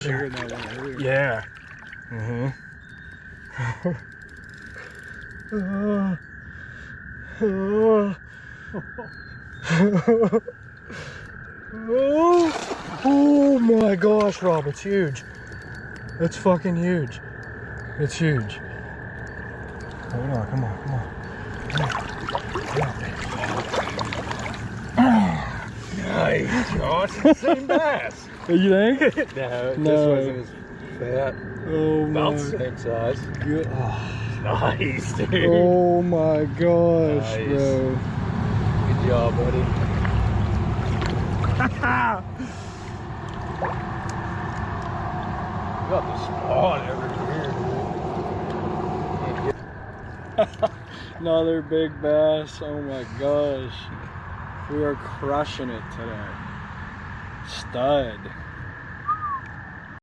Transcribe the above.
Bigger than that one earlier. Yeah. Oh my gosh, Rob, it's huge. It's fucking huge. It's huge. Hold on, come on, come on. Nice, Josh. It's the same bass. You think? No, No. this wasn't as fat. Oh About my the same size. god. Nice, dude. Oh my gosh, Nice. bro. Good job, buddy. You got the spawn every year. Another big bass. Oh my gosh. We are crushing it today. Stud.